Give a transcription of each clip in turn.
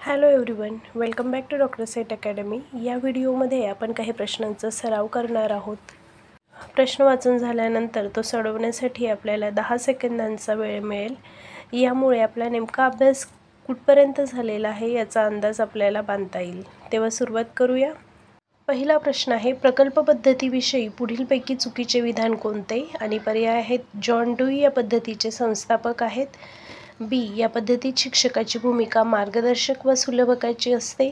Hello everyone, welcome back to doctor set academy. या व्हिडिओमध्ये आपण काही प्रश्नांचा सराव करणार आहोत। प्रश्न वाचून झाल्यानंतर तो सोडवण्यासाठी आपल्याला 10 सेकंदांचा वेळ मिळेल। यामुळे आपला नेमका अभ्यास कुठपर्यंत झालेला आहे याचा अंदाज आपल्याला बांधता येईल। तेव्हा सुरुवात करूया। पहिला प्रश्न आहे, प्रकल्प पद्धतीविषयी पुढीलपैकी चुकीचे विधान कोणते? आणि पर्याय आहेत, जॉन ड्यूई या पद्धतीचे संस्थापक आहेत। बी, या पद्धतीत शिक्षकाची भूमिका मार्गदर्शक व सुलभकाची असते।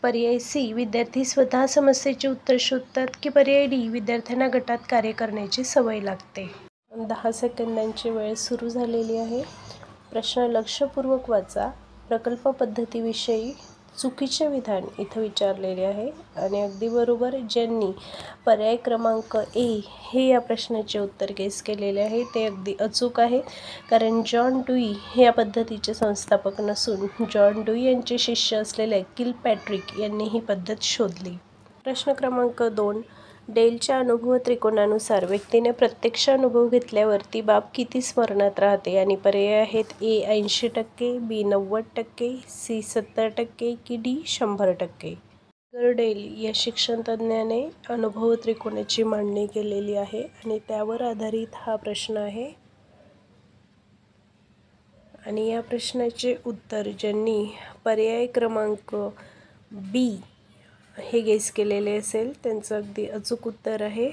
पर्याय सी, विद्यार्थी स्वतः समस्येचे उत्तर शोधतात। की पर्याय डी, विद्यार्थ्यांना गटात कार्य करण्याची सवय लागते। 10 सेकंदांची वेळ सुरू झालेली आहे। प्रश्न लक्षपूर्वक वाचा। प्रकल्प पद्धतीविषयी चुकीचे विधान इथं विचारलेले आहे आणि अगदी बरोबर ज्यांनी पर्याय क्रमांक ए हे या प्रश्नाचे उत्तर गेस केलेले आहे ते अगदी अचूक आहे, कारण जॉन ड्यूई हे या पद्धतीचे संस्थापक नसून जॉन ड्यूई यांचे शिष्य असलेले किलपॅट्रिक यांनी ही पद्धत शोधली। प्रश्न क्रमांक 2, डेलच्या अनुभव त्रिकोणानुसार व्यक्तीने प्रत्यक्ष अनुभव घेतल्यावर ती बाब किती स्मरणात राहते? आणि पर्याय आहेत, ए 80%, बी 90%, सी 70% की डी 100%। एडगर डेल या शिक्षणतज्ज्ञाने अनुभव त्रिकोणाची मांडणी केलेली आहे आणि त्यावर आधारित हा प्रश्न आहे। आणि या प्रश्नाचे उत्तर ज्यांनी पर्याय क्रमांक बी हे गेस केलेले असेल त्यांचं अगदी अचूक उत्तर आहे।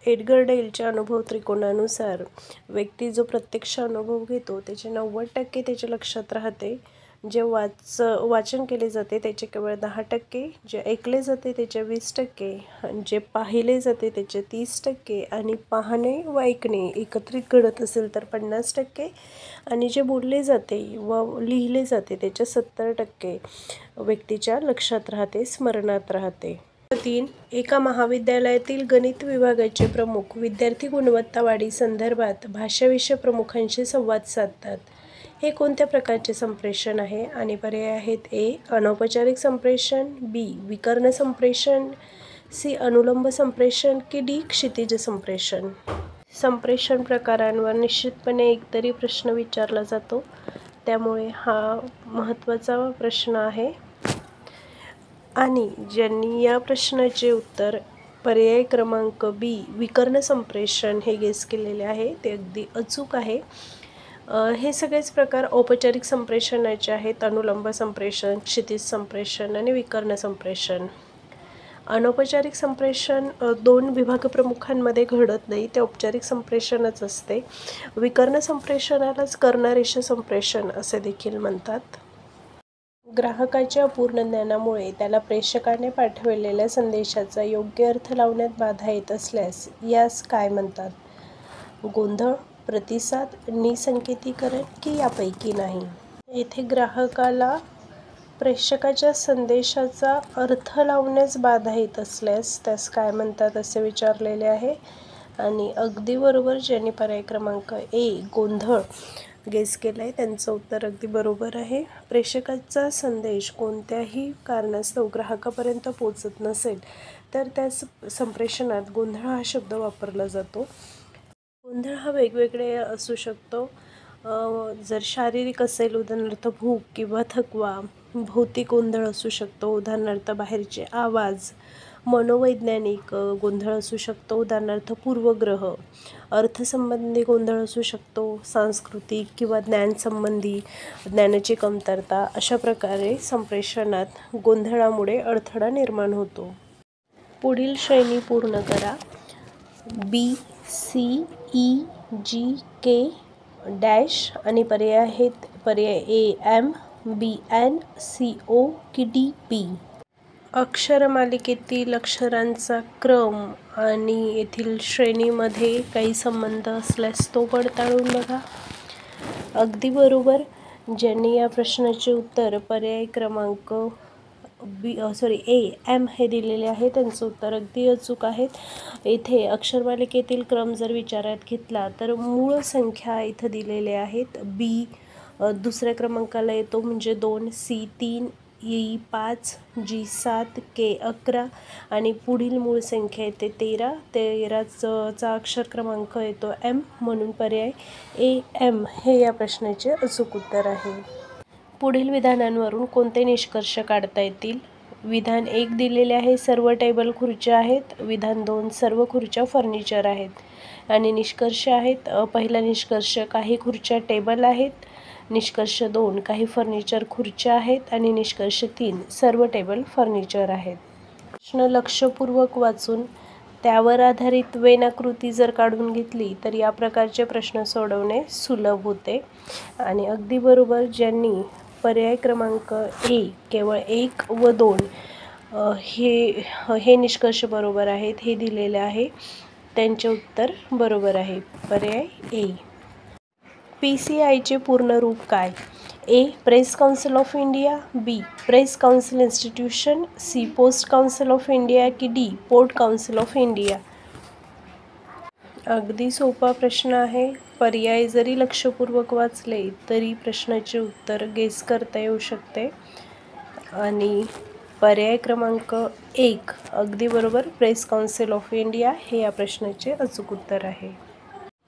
एडगर डेलच्या अनुभव त्रिकोणानुसार व्यक्ती जो प्रत्यक्ष अनुभव घेतो त्याचे 90% त्याच्या लक्षात राहते, जे वाचन केले जाते त्याचे केवळ 10%, जे ऐकले जाते त्याचे 20%, जे पाहिले जाते त्याचे 30% आणि पाहणे व ऐकणे एकत्रित घडत असेल तर 50% आणि जे बोलले जाते व लिहिले जाते त्याचे 70% व्यक्तीच्या लक्षात राहते, स्मरणात राहते। 3, एका महाविद्यालयातील गणित विभागाचे प्रमुख विद्यार्थी गुणवत्ता वाढी संदर्भात भाषा विषय प्रमुखांशी संवाद साधतात। हे कोणत्या प्रकारचे संप्रेषण आहे? आणि पर्याय आहेत, ए अनौपचारिक संप्रेषण, बी विकर्ण संप्रेषण, सी अनुलंब संप्रेषण की डी क्षितिज संप्रेषण। संप्रेषण प्रकारांवर निश्चितपणे एकतरी प्रश्न विचारला जातो, त्यामुळे हा महत्त्वाचा प्रश्न आहे। आणि ज्यांनी या प्रश्नाचे उत्तर पर्याय क्रमांक बी विकर्ण संप्रेषण हे गेस केलेले आहे ते अगदी अचूक आहे। हे सगळेच प्रकार औपचारिक संप्रेषणाचे आहेत, अनुलंब संप्रेषण, क्षितिज संप्रेषण आणि विकर्ण संप्रेषण। अनौपचारिक संप्रेषण 2 विभाग प्रमुखांमध्ये घडत नाही, ते औपचारिक संप्रेषणच असते। विकर्ण संप्रेषणालाच कर्णरेषा संप्रेषण असे देखील म्हणतात। ग्राहकाच्या अपूर्ण ज्ञानामुळे त्याला प्रेषकाने पाठवलेल्या संदेशाचा योग्य अर्थ लावण्यात बाधा येत असल्यास यास काय म्हणतात? गोंधळ, प्रतिसाद, निसंकेतीकरण की यापैकी नाही? येथे ग्राहकाला प्रेषकाच्या संदेशाचा अर्थ लावण्यास बाधा येत असल्यास त्यास काय म्हणतात असे विचारलेले आहे। आणि अगदी बरोबर ज्यांनी पर्याय क्रमांक ए गोंधळ गेस केला आहे त्यांचं उत्तर अगदी बरोबर आहे। प्रेषकाचा संदेश कोणत्याही कारणास्तव ग्राहकापर्यंत पोहोचत नसेल तर त्या संप्रेषणात गोंधळ हा शब्द वापरला जातो। गोंधळ हा वेगवेगळे असू शकतो, जर शारीरिक असेल उदाहरणार्थ भूक किंवा थकवा, भौतिक गोंधळ असू शकतो उदाहरणार्थ बाहेरचे आवाज, मनोवैज्ञानिक गोंधळ असू शकतो उदाहरणार्थ पूर्वग्रह, अर्थसंबंधी गोंधळ असू शकतो, सांस्कृतिक किंवा ज्ञानसंबंधी ज्ञानाची कमतरता, अशा प्रकारे संप्रेषणात गोंधळामुळे अडथळा निर्माण होतो। पुढील श्रेणी पूर्ण करा। B C E G K dash आणि पर्याय आहेत, पर्याय A M, B N, C O की डी पी। अक्षरमालिकेतील अक्षरांचा क्रम आणि येथील श्रेणीमध्ये काही संबंध असल्यास तो पडताळून बघा। अगदी बरोबर ज्यांनी या प्रश्नाचे उत्तर पर्याय क्रमांक ए एम हे दिलेले आहे त्यांचं उत्तर अगदी अचूक आहेत। येथे अक्षरमालिकेतील क्रम जर विचारात घेतला तर मूळ संख्या इथं दिलेले आहेत। बी दुसऱ्या क्रमांकाला येतो म्हणजे 2, सी 3, ई 5, जी 7, के 11 आणि पुढील मूळ संख्या येते 13। 13चा अक्षर क्रमांक येतो एम, म्हणून पर्याय ए एम हे या प्रश्नाचे अचूक उत्तर आहे। पुढील विधानांवरून कोणते निष्कर्ष काढता येतील? विधान 1 दिलेले आहे, सर्व टेबल खुर्च्या आहेत. विधान 2, सर्व खुर्च्या फर्निचर आहेत. आणि निष्कर्ष आहेत, पहिला निष्कर्ष, काही खुर्च्या टेबल आहेत. निष्कर्ष 2, काही फर्निचर खुर्च्या आहेत. आणि निष्कर्ष 3, सर्व टेबल फर्निचर आहेत. प्रश्न लक्षपूर्वक वाचून त्यावर आधारित वेनाकृती जर काढून घेतली तर या प्रकारचे प्रश्न सोडवणे सुलभ होते. आणि अगदी बरोबर ज्यांनी पर्याय क्रमांक ए केवळ 1 व 2 हे निष्कर्ष बरोबर आहेत हे दिलेले आहे, त्यांचे उत्तर बरोबर आहे, पर्याय ए. PCIचे पूर्ण रूप काय? A. Press council of India, B. Press council institution, C. Post council of India की D. Port council of India? अगदी सोपा प्रश्न आहे. पर्याय जरी लक्षपूर्वक वाचले तरी प्रश्नाचे उत्तर गेस करता येऊ शकते. आणि पर्याय क्रमांक 1 अगदी बरोबर, प्रेस काउन्सिल ऑफ इंडिया हे या प्रश्नाचे अचूक उत्तर आहे.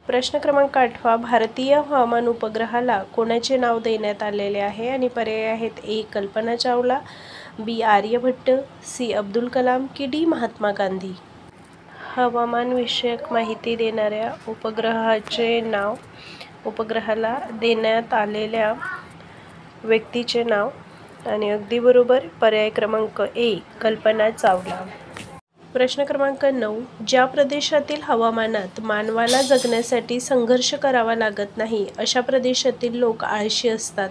प्रश्न क्रमांक 8, भारतीय हवामान उपग्रहाला कोणाचे नाव देण्यात आलेले आहे? आणि पर्याय आहेत, ए. कल्पना चावला, बी. आर्यभट्ट, सी. अब्दुल कलाम की डी. महात्मा गांधी? हवामानविषयक माहिती देणाऱ्या उपग्रहाचे नाव, उपग्रहाला देण्यात आलेल्या व्यक्तीचे नाव. आणि अगदी बरोबर, पर्याय क्रमांक ए. कल्पना चावला. प्रश्न क्रमांक 9, ज्या प्रदेशातील हवामानात मानवाला जगण्यासाठी संघर्ष करावा लागत नाही अशा प्रदेशातील लोक आळशी असतात.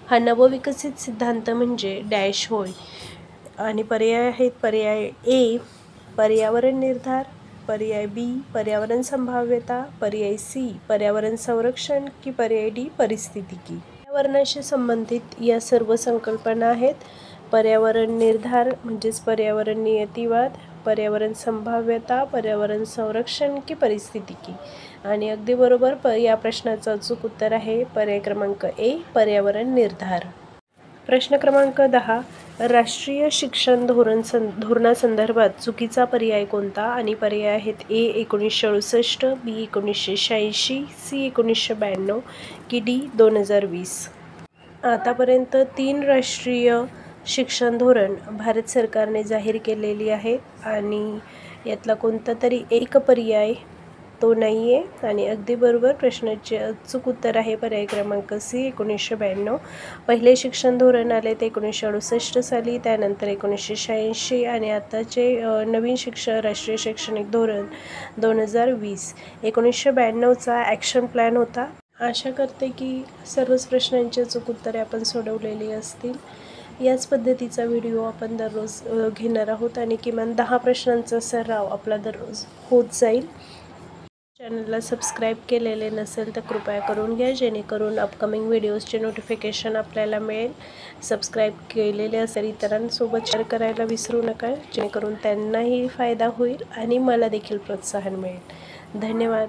हा नवविकसित सिद्धांत म्हणजे डॅश होय? आणि पर्याय आहेत, पर्याय ए. पर्यावरण निर्धार, पर्याय बी. पर्यावरण संभाव्यता, पर्याय सी. पर्यावरण संरक्षण की पर्याय डी. परिस्थितिकी? पर्यावरणाशी संबंधित या सर्व संकल्पना आहेत. पर्यावरण निर्धार म्हणजेच पर्यावरण नियतिवाद, पर्यावरण संभाव्यता, पर्यावरण संरक्षण की परिस्थितिकी? आणि अगदी बरोबर, या प्रश्नाचं अचूक उत्तर आहे पर्याय क्रमांक ए. पर्यावरण निर्धार. प्रश्न क्रमांक 10, राष्ट्रीय शिक्षण धोरणासंदर्भात चुकीचा पर्याय कोणता? आणि पर्याय आहेत, ए. 1968, बी. 1986, सी. 1992 की डी. 2020? आतापर्यंत 3 राष्ट्रीय शिक्षण धोरण भारत सरकारने जाहीर केलेली आहेत आणि यातला कोणता तरी एक पर्याय तो नाही आहे. आणि अगदी बरोबर, प्रश्नाचे अचूक उत्तर आहे पर्याय क्रमांक सी. 1992. पहिले शिक्षण धोरण आले ते 1968 साली, त्यानंतर 1986 आणि आताचे नवीन राष्ट्रीय शैक्षणिक धोरण 2020. 1992चा ॲक्शन प्लॅन होता. आशा करते की सर्वच प्रश्नांची अचूक उत्तरे आपण सोडवलेली असतील. याच पद्धतीचा व्हिडिओ आपण दररोज घेणार आहोत आणि किमान 10 प्रश्नांचा सराव आपला दररोज होत जाईल. चॅनलला सबस्क्राईब केलेले नसेल तर कृपया करून घ्या, जेणेकरून अपकमिंग व्हिडिओजचे नोटिफिकेशन आपल्याला मिळेल. सबस्क्राईब केलेले असेल इतरांसोबत शेअर करायला विसरू नका, जेणेकरून त्यांनाही फायदा होईल आणि मला देखील प्रोत्साहन मिळेल. धन्यवाद.